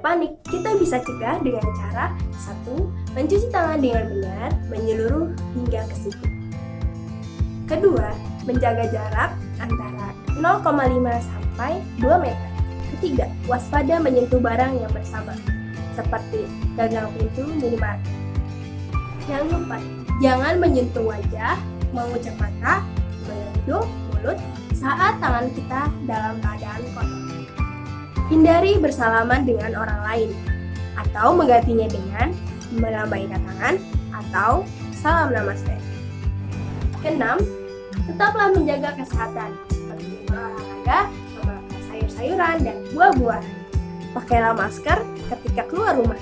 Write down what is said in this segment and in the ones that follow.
panik kita bisa cegah dengan cara 1. Mencuci tangan dengan benar, menyeluruh hingga ke siku. Kedua, menjaga jarak antara 0,5 sampai 2 meter. Ketiga, waspada menyentuh barang yang bersama, seperti gagang pintu minimarket. Yang keempat, jangan menyentuh wajah, mengucap mata, hidung, mulut saat tangan kita dalam keadaan kotor. Hindari bersalaman dengan orang lain, atau menggantinya dengan melambaikan tangan atau salam namaste. Keenam, tetaplah menjaga kesehatan, seperti berolahraga, memakan sayur-sayuran dan buah-buahan. Pakailah masker ketika keluar rumah.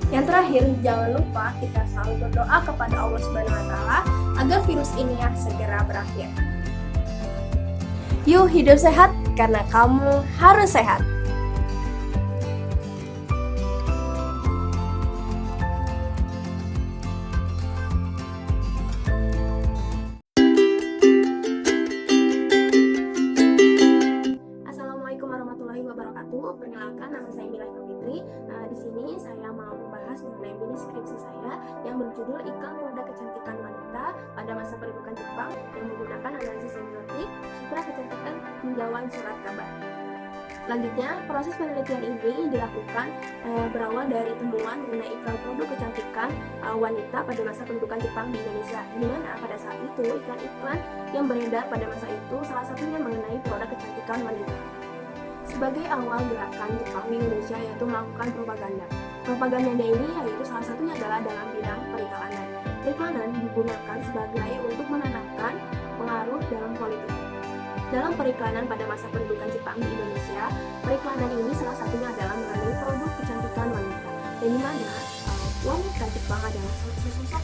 Yang terakhir, jangan lupa kita selalu berdoa kepada Allah SWT agar virus ini segera berakhir. Yuk hidup sehat, karena kamu harus sehat. Assalamualaikum warahmatullahi wabarakatuh. Perkenalkan, nama saya Mila Fitri. Di sini saya mau membahas mengenai mini skripsi saya yang berjudul Iklan Produk Kecantikan Wanita pada Masa Pendudukan Jepang yang menggunakan analisis semiotik, citra kecantikan, tinjauan surat kabar. Selanjutnya, proses penelitian ini dilakukan berawal dari temuan mengenai iklan produk kecantikan wanita pada masa pendudukan Jepang di Indonesia, di mana pada saat itu iklan-iklan yang beredar pada masa itu salah satunya mengenai produk kecantikan wanita. Sebagai awal gerakan Jepang di Indonesia yaitu melakukan propaganda. Propagandanya ini yaitu salah satunya adalah dalam bidang periklanan. Periklanan digunakan sebagai untuk menanamkan pengaruh dalam politik. Dalam periklanan pada masa pendudukan Jepang di Indonesia, periklanan ini salah satunya adalah mengenai produk kecantikan wanita. Dan di mana wanita Jepang adalah sosok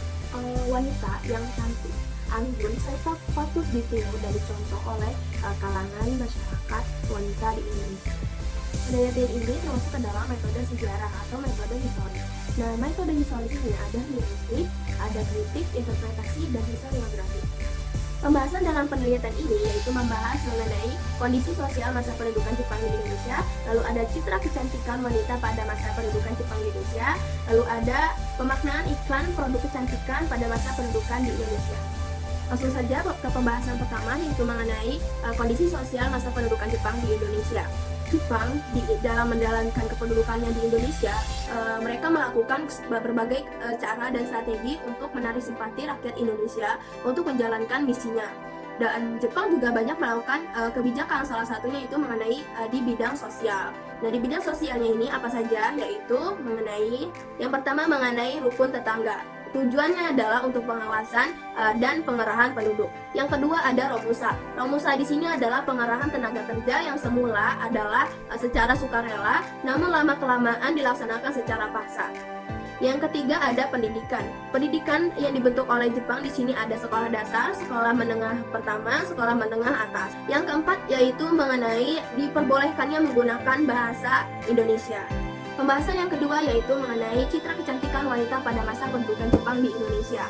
wanita yang cantik, anggun, serta patut ditiru dan dicontoh oleh kalangan masyarakat wanita di Indonesia. Penelitian ini termasuk adalah metode sejarah atau metode historis. Nah, metode historis ini ada linguistik, ada kritik, interpretasi, dan historiografi. Pembahasan dalam penelitian ini yaitu membahas mengenai kondisi sosial masa pendudukan Jepang di Indonesia, lalu ada citra kecantikan wanita pada masa pendudukan Jepang di Indonesia, lalu ada pemaknaan iklan produk kecantikan pada masa pendudukan di Indonesia. Langsung saja ke pembahasan pertama yaitu mengenai kondisi sosial masa pendudukan Jepang di Indonesia. Jepang dalam menjalankan kependudukannya di Indonesia, mereka melakukan berbagai cara dan strategi untuk menarik simpati rakyat Indonesia untuk menjalankan misinya. Dan Jepang juga banyak melakukan kebijakan, salah satunya itu mengenai di bidang sosial. Nah, di bidang sosialnya ini apa saja? Yaitu mengenai yang pertama mengenai rukun tetangga. Tujuannya adalah untuk pengawasan dan pengerahan penduduk. Yang kedua ada Romusa. Romusa di sini adalah pengerahan tenaga kerja yang semula adalah secara sukarela, namun lama-kelamaan dilaksanakan secara paksa. Yang ketiga ada pendidikan. Pendidikan yang dibentuk oleh Jepang di sini ada sekolah dasar, sekolah menengah pertama, sekolah menengah atas. Yang keempat yaitu mengenai diperbolehkannya menggunakan bahasa Indonesia. Pembahasan yang kedua yaitu mengenai citra kecantikan wanita pada masa pendudukan Jepang di Indonesia.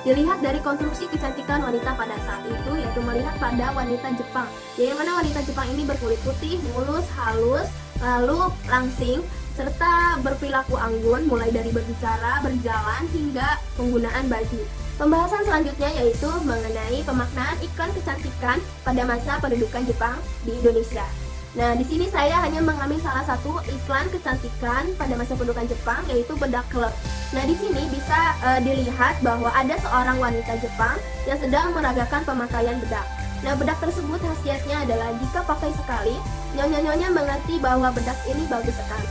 Dilihat dari konstruksi kecantikan wanita pada saat itu yaitu melihat pada wanita Jepang, yang mana wanita Jepang ini berkulit putih, mulus, halus, lalu langsing, serta berperilaku anggun mulai dari berbicara, berjalan, hingga penggunaan baju. Pembahasan selanjutnya yaitu mengenai pemaknaan iklan kecantikan pada masa pendudukan Jepang di Indonesia. Nah, di sini saya hanya mengambil salah satu iklan kecantikan pada masa pendudukan Jepang yaitu bedak klub. Nah, di sini bisa dilihat bahwa ada seorang wanita Jepang yang sedang meragakan pemakaian bedak. Nah, bedak tersebut khasiatnya adalah jika pakai sekali, nyonya-nyonya mengerti bahwa bedak ini bagus sekali.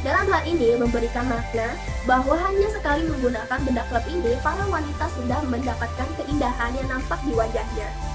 Dalam hal ini memberikan makna bahwa hanya sekali menggunakan bedak klub ini, para wanita sudah mendapatkan keindahan yang nampak di wajahnya.